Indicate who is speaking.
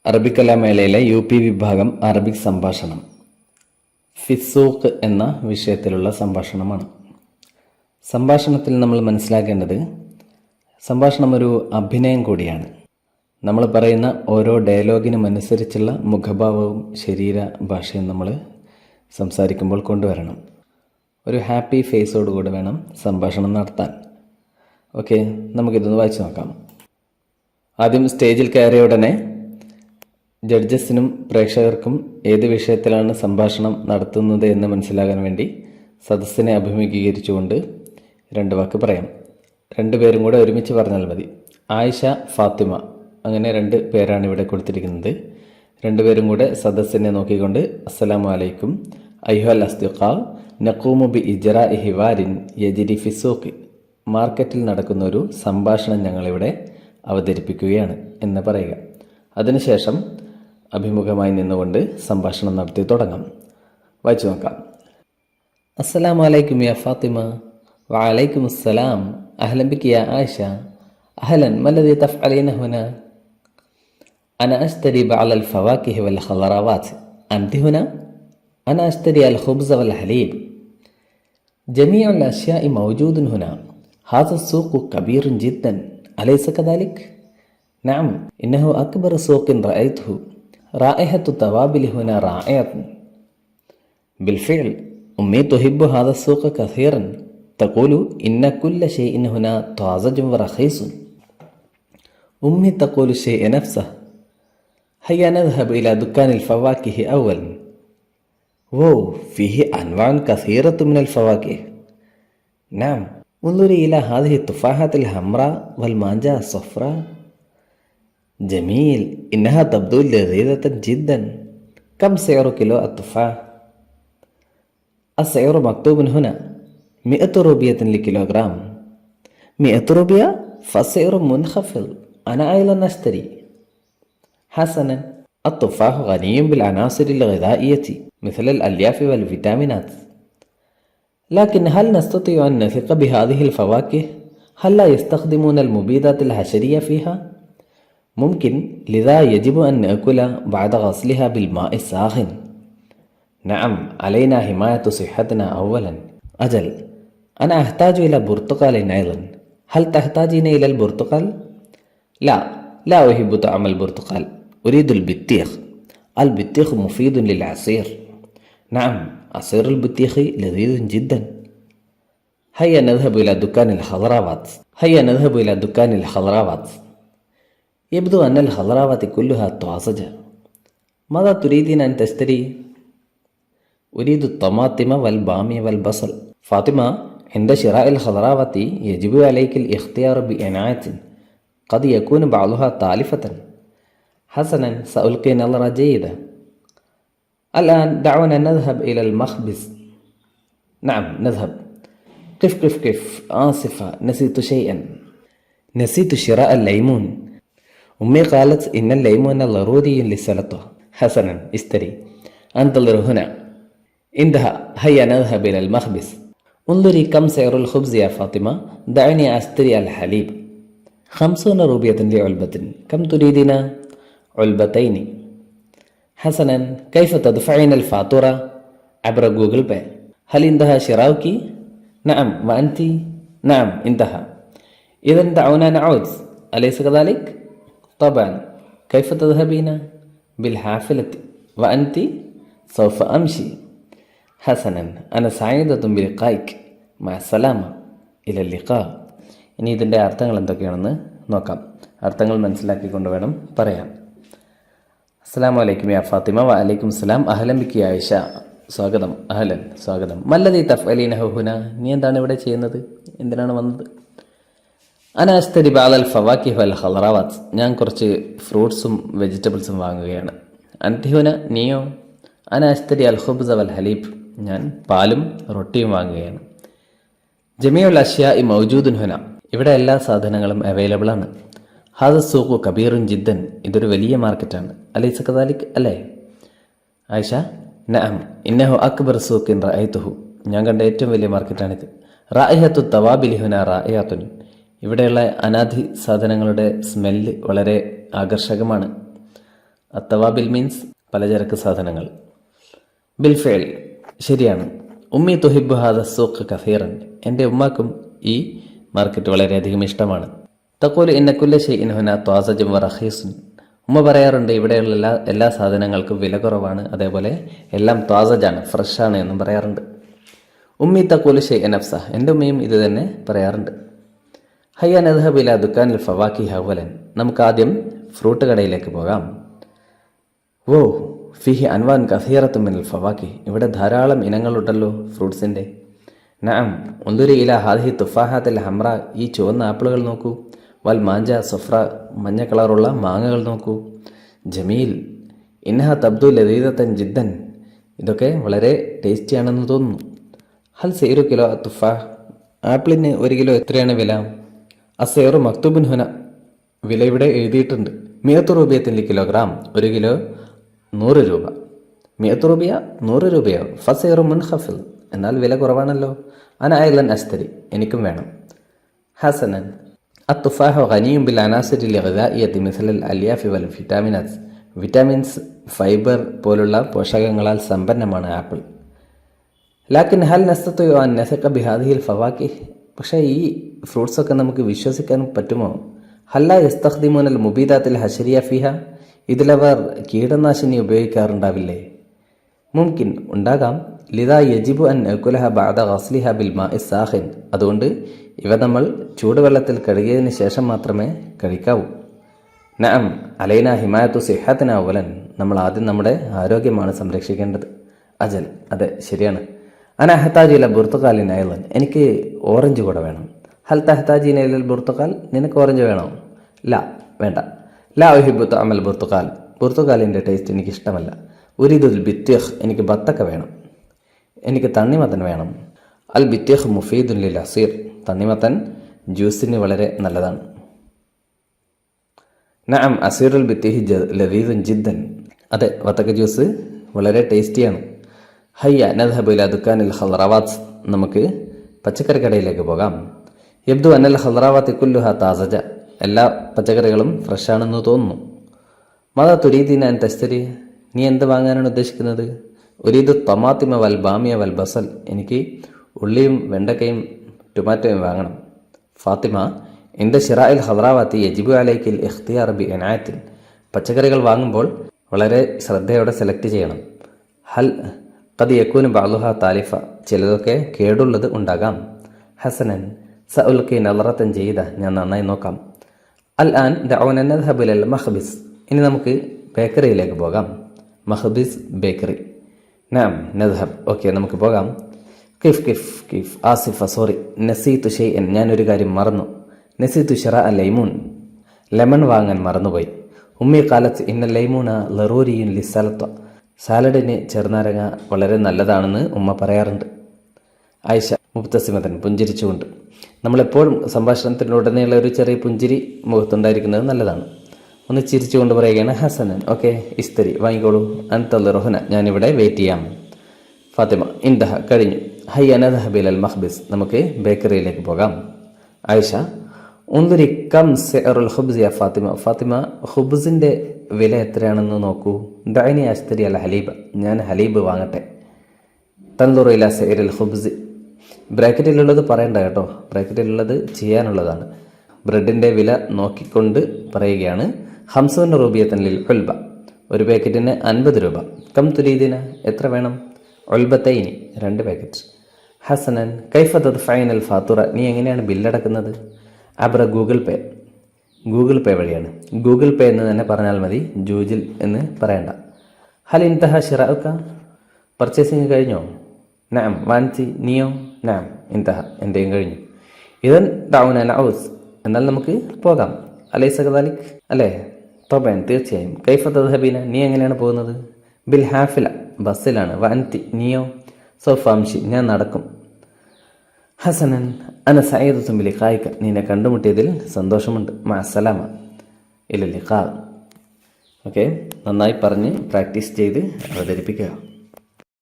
Speaker 1: അറബിക്കലാമേളയിലെ UP വിഭാഗം Arabic സംഭാഷണം ഫിസ്സൂഖ് എന്ന വിഷയത്തിലുള്ള സംഭാഷണമാണ്. സംഭാഷണത്തിൽ നമ്മൾ മനസ്സിലാക്കേണ്ടത്, സംഭാഷണം ഒരു അഭിനയം കൂടിയാണ്. നമ്മൾ പറയുന്ന ഓരോ ഡയലോഗിനും അനുസരിച്ചുള്ള മുഖഭാവവും ശരീര ഭാഷയും നമ്മൾ സംസാരിക്കുമ്പോൾ കൊണ്ടുവരണം. ഒരു ഹാപ്പി ഫേസോടുകൂടി വേണം സംഭാഷണം നടത്താൻ. ഓക്കെ, നമുക്കിതൊന്ന് വായിച്ചു നോക്കാം. ആദ്യം സ്റ്റേജിൽ കയറിയ ഉടനെ ജഡ്ജസിനും പ്രേക്ഷകർക്കും ഏത് വിഷയത്തിലാണ് സംഭാഷണം നടത്തുന്നത് എന്ന് മനസ്സിലാകാൻ വേണ്ടി സദസ്സിനെ അഭിമുഖീകരിച്ചുകൊണ്ട് 2 വാക്ക് പറയാം. 2 പേരും കൂടെ ഒരുമിച്ച് പറഞ്ഞാൽ മതി. ആയിഷ, ഫാത്തിമ, അങ്ങനെ 2 പേരാണ് ഇവിടെ കൊടുത്തിരിക്കുന്നത്. 2 പേരും കൂടെ സദസ്സിനെ നോക്കിക്കൊണ്ട് അസ്സലാമു അലൈക്കും അയ്യുഹൽ അസ്ദിഖാ നഖൂമു ബി ഇജ്റാഇ ഹിവാരിൻ യജ്രി ഫി സൂഖ്. മാർക്കറ്റിൽ നടക്കുന്ന ഒരു സംഭാഷണം ഞങ്ങളിവിടെ അവതരിപ്പിക്കുകയാണ് എന്ന് പറയുക. അതിനുശേഷം അഭിമുഖമായി നിന്നുകൊണ്ട് സംഭാഷണം നടത്തി തുടങ്ങാം. വായിച്ചു നോക്കാം. അസ്സലാമു അലൈക്കും യാ ഫാത്തിമ. വഅലൈക്കും അസ്സലാം. അഹ്ലൻ ബികി യാ ആയിഷ. അഹ്ലൻ, മല്ലദി തഫ്അലീന ഹുനാ? അന അശ്തരി ബഅൽ അൽഫവാകിഹ് വൽ ഖളറാവാത്. അൻതി ഹുനാ? അന അശ്തരി അൽ ഖുബ്സ വൽ ഹലീബ്. ജമീഉ അൽ അശ്യാഇ മൗജൂദുൻ ഹുനാ. ഹാദ السوق كبير جدا أليس كذلك؟ نعم إنه أكبر سوق رأيته. رائحة التوابل هنا رائعة. بالفعل أمي تحب هذا السوق كثيرا. تقول إن كل شيء هنا طازج ورخيص. أمي تقول الشيء نفسه. هيا نذهب إلى دكان الفواكه أولا. فيه أنواع كثيرة من الفواكه. نعم، انظري إلى هذه التفاحة الحمراء والمانجا الصفراء. جميل، إنها تبدو لذيذة جدا. كم سعر كيلو التفاح؟ السعر مكتوب هنا 100 روبية لكيلوغرام. 100 روبية؟ فالسعر منخفض. أنا أيضا أشتري. حسنا، التفاح غني بالعناصر الغذائية مثل الألياف والفيتامينات. لكن هل نستطيع أن نثق بهذه الفواكه؟ هل لا يستخدمون المبيدات الحشرية فيها؟ ممكن، لذا يجب أن نأكل بعد غسلها بالماء الساخن. نعم، علينا حماية صحتنا أولا. أجل، أنا أحتاج إلى برتقال أيضا. هل تحتاجين إلى البرتقال؟ لا أحب طعم البرتقال. أريد البطيخ. البطيخ مفيد للعصير. نعم، عصير البطيخ لذيذ جدا. هيا نذهب إلى دكان الخضروات. يبدو أن الخضروات كلها طازجة. ماذا تريدين أن تشتري؟ أريد الطماطم والبامية والبصل. فاطمة، عند شراء الخضروات يجب عليك الاختيار بعناية. قد يكون بعضها تالفة. حسنا، سألقي نظرة جيدة. الآن دعونا نذهب إلى المخبز. نعم، نذهب. قف. آسفة، نسيت شيئا. نسيت شراء الليمون. أمي قالت إن الليمون ضروري للسلطة. حسنا، اشتري. أنتظر هنا. انتهى. هيا نذهب إلى المخبز. انظري كم سعر الخبز يا فاطمة. دعني أشتري الحليب. 50 روبية لعلبة. كم تريدين؟ علبتين. حسنا، كيف تدفعين الفاتورة؟ عبر جوجل باي. هل انتهى شراؤك؟ نعم، وأنت؟ نعم، انتهى. إذا دعونا نعود، أليس كذلك؟ طبعا. كيف تذهبين؟ بالحافلة. وأنت؟ سوف أمشي. حسنا، أنا سعيدة بلقائك. مع السلامة. إلى اللقاء. ഇനി ഇതിൻ്റെ അർത്ഥങ്ങൾ എന്തൊക്കെയാണെന്ന് നോക്കാം. അർത്ഥങ്ങൾ മനസ്സിലാക്കിക്കൊണ്ട് വേണം പറയാൻ. അസ്സലാമു അലൈക്കും യാ ഫാത്തിമ. വഅലൈക്കും സലാം. അഹ്ലൻ ബികി ആയിഷ. സ്വാഗതം. അഹ്ലൻ, സ്വാഗതം. മല്ലദി തഫ്അലീനഹു ഹുനാ? നീ എന്താണ് ഇവിടെ ചെയ്യുന്നത്? എന്തിനാണ് വന്നത്? അന അശ്തരി ബഅൽ അൽഫവാകിഹ് വൽ ഖളറാവാത്. ഞാൻ കുറച്ച് ഫ്രൂട്ട്സും വെജിറ്റബിൾസും വാങ്ങുകയാണ്. അൻതി ഹുന? നീയോ? അന അശ്തരി അൽ ഖുബ്സ വൽ ഹലീബ്. ഞാൻ പാലും റൊട്ടിയും വാങ്ങുകയാണ്. ജമീഉൽ അശ്യാഇ മൗജൂദുൻ ഹുന. ഇവിടെ എല്ലാ സാധനങ്ങളും അവൈലബിൾ ആണ്. ഹാദ സൂഖു കബീറുൻ ജിദ്ദൻ. ഇതൊരു വലിയ മാർക്കറ്റാണ്. അലൈസ കദാലിക്? അല്ലേ? ആയിഷ, നഅം ഇന്നഹു അക്ബർ സൂഖിൻ റഅയ്തുഹു. ഞാൻ കണ്ട ഏറ്റവും വലിയ മാർക്കറ്റാണിത്. റായിഹത്തു തവാബിലി ഹുന റായിഅത്തുൻ. ഇവിടെയുള്ള അനാദി സാധനങ്ങളുടെ സ്മെല്ല് വളരെ ആകർഷകമാണ്. അത്തവാബിൽ മീൻസ് പലചരക്ക് സാധനങ്ങൾ. ബിൽഫേൽ ശരിയാണ്. ഉമ്മി തുഹിബ് ഹാദ സൂഖ് കഥീറൻ, എൻ്റെ ഉമ്മാക്കും ഈ മാർക്കറ്റ് വളരെയധികം ഇഷ്ടമാണ്. തഖൂൽ ഇന്ന കുല്ല ഷൈഇൻ ഹുനാ ത്വാസജും വറഖീസുൻ, ഉമ്മ പറയാറുണ്ട് ഇവിടെയുള്ള എല്ലാ സാധനങ്ങൾക്കും വില കുറവാണ്, അതേപോലെ എല്ലാം ത്വാസജാണ്, ഫ്രഷാണ് എന്നും പറയാറുണ്ട്. ഉമ്മി തഖൂൽ ഷൈഇൻ നഫ്സ, എൻ്റെ ഉമ്മയും ഇത് തന്നെ പറയാറുണ്ട്. ഹയ്യ നദ്ഹബ് ഇലാ ദുക്കാനിൽ ഫവാക്കിഹ അവലൻ, നമുക്ക് ആദ്യം ഫ്രൂട്ട് കടയിലേക്ക് പോകാം. വോ ഫിഹി അൻവാൻ കസീറത്തും മിനൽ ഫവാക്കി, ഇവിടെ ധാരാളം ഇനങ്ങളുണ്ടല്ലോ ഫ്രൂട്ട്സിൻ്റെ. നഅം ഉൻദുരി ഇലാ ഹാദിഹി തുഫാഹാത്തിൽ ഹംറ, ഈ ചുവന്ന ആപ്പിളുകൾ നോക്കൂ. വൽ മാഞ്ച സഫ്ര, മഞ്ഞ കളറുള്ള മാങ്ങകൾ നോക്കൂ. ജമീൽ ഇന്നഹ തബ്ദു ലദീദത്തൻ ജിദ്ദൻ, ഇതൊക്കെ വളരെ ടേസ്റ്റിയാണെന്ന് തോന്നുന്നു. ഹൽ സെയ്റു കിലോ തുഫാഹ്, ആപ്പിളിന് 1 കിലോ എത്രയാണ് വില? അസേറു മക്തൂബുൻ ഹുന, വില ഇവിടെ എഴുതിയിട്ടുണ്ട്. 100 രൂപയത്തിൽ കിലോഗ്രാം, 1 കിലോ 100 രൂപ. 100 രൂപയോ 100 രൂപയോ? ഫസേറു മുൻഖഫിൽ, എന്നാൽ വില കുറവാണല്ലോ. അന അയലൻ അസ്തരി, എനിക്കും വേണം. ഹസനൻ അത്തുഫാഹു ഖനിയും ബിൽ അനാസിരിൽ ഗദാഇയത്തി മിസലൽ അലിയാഫി വൽ വിറ്റാമിനസ്, വിറ്റാമിൻസ് ഫൈബർ പോലുള്ള പോഷകങ്ങളാൽ സമ്പന്നമാണ് ആപ്പിൾ. ലാക്കിൻ ഹൽ നസ്തത്തു അൻ നസഖ ബിഹാദിഹിൽ ഫവാക്കി, പക്ഷേ ഈ ഫ്രൂട്ട്സൊക്കെ നമുക്ക് വിശ്വസിക്കാൻ പറ്റുമോ? ഹല്ല യസ്തഖ്ദിമൂനൽ മുബീദാത്തിൽ ഹശരിയ ഫിഹ, ഇതിലവർ കീടനാശിനി ഉപയോഗിക്കാറുണ്ടാവില്ലേ? മുംകിൻ ഉണ്ടാകാം. ലിദാ യജിബു അൻ അകുലഹ ബഅദ ഗസ്ലിഹ ബിൽ മാഇ സാഖിൻ, അതുകൊണ്ട് ഇവ നമ്മൾ ചൂടുവെള്ളത്തിൽ കഴുകിയതിന് ശേഷം മാത്രമേ കഴിക്കാവൂ. നഅം അലൈന ഹിമായത്തു സിഹത്തിന അവലൻ, നമ്മൾ ആദ്യം നമ്മുടെ ആരോഗ്യമാണ് സംരക്ഷിക്കേണ്ടത്. അജൽ അതെ ശരിയാണ്. അന ഹത്താജില ബുർത്തുക്കാലിൻ അയലൻ, എനിക്ക് ഓറഞ്ച് കൂടെ വേണം. ഹൽ തഹ്താജീന ഇലൽ ബുർത്തുക്കാൽ, നിനക്ക് ഓറഞ്ച് വേണോ? ലാ വേണ്ട. ലാ ഉഹിബ്ബു തഅമൽ ബുർത്തുക്കാൽ, ബുർത്തുക്കാലിൻ്റെ ടേസ്റ്റ് എനിക്ക് ഇഷ്ടമല്ല. ഉരീദുൽ ബിത്യഖ്, എനിക്ക് ബത്തക്ക വേണം. എനിക്ക് തണ്ണിമത്തൻ വേണം. അൽ ബിത്യഖ് മുഫീദുൻ ലിൽ അസീർ, തണ്ണിമത്തൻ ജ്യൂസിന് വളരെ നല്ലതാണ്. നഅം അസീറുൽ ബിത്യഹി ലദീദുൻ ജിദ്ദൻ, അതെ വത്തക്ക ജ്യൂസ് വളരെ ടേസ്റ്റിയാണ്. ഹയ്യ നദ്ഹബു ഇലാ ദുക്കാനിൽ ഖദ്റവാത്ത്, നമുക്ക് പച്ചക്കറി കടയിലേക്ക് പോകാം. യബ്ദു അന്നൽ ഖദ്റവാത്തി കുല്ലുഹ താസജ, എല്ലാ പച്ചക്കറികളും ഫ്രഷാണെന്ന് തോന്നുന്നു. മദാ തുരീദീന അൻ തശ്തരി, നീ എന്ത് വാങ്ങാനാണ് ഉദ്ദേശിക്കുന്നത്? ഉരീദു തമാത്തിമ വൽ ബാമിയ വൽ ബസൽ, എനിക്ക് ഉള്ളിയും വെണ്ടക്കയും ടൊമാറ്റോയും വാങ്ങണം. ഫാത്തിമ ഇന്ദ ഷിറാഇൽ ഖദ്റാവാത്തി യജിബു അലൈക്കിൽ ഇഖ്തിയാർ ബി ഇനായത്തിൻ, പച്ചക്കറികൾ വാങ്ങുമ്പോൾ വളരെ ശ്രദ്ധയോടെ സെലക്ട് ചെയ്യണം. ഹൽ ഖദ് യകൂനു ബഅ്ദുഹ താലിഫ, ചിലതൊക്കെ കേടുള്ളത് ഉണ്ടാകാം. ഹസനൻ സഉൽഖി നളറത്തൻ ജയ്യിദ, ഞാൻ നന്നായി നോക്കാം. അൽ ആൻ ദഅൂന നദ്ഹബു ഇലൽ മഖ്ബിസ്, ഇനി നമുക്ക് ബേക്കറിയിലേക്ക് പോകാം. മഖ്ബിസ് ബേക്കറി. നഅം നദ്ഹബ്, ഓക്കെ നമുക്ക് പോകാം. കിഫ് കിഫ് കിഫ് ആസിഫ സോറി, നസീതു ഷൈഅൻ, ഞാനൊരു കാര്യം മറന്നു. നസീതു ഷിറാ ലൈമൂൻ, ലെമൺ വാങ്ങാൻ മറന്നുപോയി. ഉമ്മി ഖാലത്ത് ഇന്ന ലൈമൂന ലറൂരിയുൻ ലിസ്സലത്ത, സാലഡിന് ചെറുനാരങ്ങ വളരെ നല്ലതാണെന്ന് ഉമ്മ പറയാറുണ്ട്. ആയിഷ മുബ്തസിമതൻ, പുഞ്ചിരിച്ചുകൊണ്ട്. നമ്മളെപ്പോഴും സംഭാഷണത്തിലുടനീളം ഒരു ചെറിയ പുഞ്ചിരി മുഖത്തുണ്ടായിരിക്കുന്നത് നല്ലതാണ്. ഒന്ന് ചിരിച്ചുകൊണ്ട് പറയുകയാണ്. ഹസനൻ ഓക്കെ ഇസ്തരി വാങ്ങിക്കോളൂ. അൻതൽ റഹുന, ഞാനിവിടെ വെയിറ്റ് ചെയ്യാം. ഫാത്തിമ ഇന്ദഹ, കഴിഞ്ഞു. ഹയ്യ നദ്ഹബ് ഇലൽ മഖ്ബിസ്, നമുക്ക് ബേക്കറിയിലേക്ക് പോകാം. ആയിഷ ഉൻദുരി കം സിഅറുൽ ഖുബ്സ് യാ ഫാത്തിമ, ഫാത്തിമ ഖുബ്സിൻ്റെ വില എത്രയാണെന്ന് നോക്കൂ. ദഅനി അസ്തരി അൽ ഹലീബ, ഞാൻ ഹലീബ് വാങ്ങട്ടെ. തൻദുറു ഇലാ സിഅറിൽ ഖുബ്സ്, ബ്രാക്കറ്റിലുള്ളത് പറയണ്ട കേട്ടോ, ബ്രാക്കറ്റിലുള്ളത് ചെയ്യാനുള്ളതാണ്. ബ്രെഡിൻ്റെ വില നോക്കിക്കൊണ്ട് പറയുകയാണ്. 50 റൂബിയത്തൻ ലിൽ ഉൽബ, ഒരു പാക്കറ്റിന് 50 രൂപ. കം തുരീദിന, എത്ര വേണം? ഉൽബത്തൈനി, 2 പാക്കറ്റ്. ഹസനൻ കൈഫ തദ്ഫഈന അൽ ഫാത്തുറ, നീ എങ്ങനെയാണ് ബില്ലടക്കുന്നത്? അബ്ര ഗൂഗിൾ പേ, ഗൂഗിൾ പേ വഴിയാണ്. ഗൂഗിൾ പേ എന്ന് തന്നെ പറഞ്ഞാൽ മതി, ജൂജിൽ എന്ന് പറയണ്ട. ഹൽ ഇൻതഹ ഷിറാഉക, പർച്ചേസിങ് കഴിഞ്ഞോ? നഅം വാൻസി, നീയോ? നഅം ഇൻതഹ, എൻ്റെയും കഴിഞ്ഞു. ഇദൻ ദഅൂന നഊസ്, എന്നാൽ നമുക്ക് പോകാം. അലൈസ കദാലിക്, അല്ലേ? തബൻ, തീർച്ചയായും. കൈഫ തദ്ഹബീന, നീ എങ്ങനെയാണ് പോകുന്നത്? ബിൽ ഹാഫില, ബസ്സിലാണ്. വഅൻതി, നീയോ? സൗഫ അംശി, ഞാൻ നടക്കും. ഹസനൻ അന സഈദത്തുൻ ബിലിഖായിക, നിന്നെ കണ്ടുമുട്ടിയതിൽ സന്തോഷമുണ്ട്. മഅസ്സലാമ ഇലൽ ലിഖാ. ഓക്കെ, നന്നായി പറഞ്ഞ് പ്രാക്ടീസ് ചെയ്ത് അവതരിപ്പിക്കുക.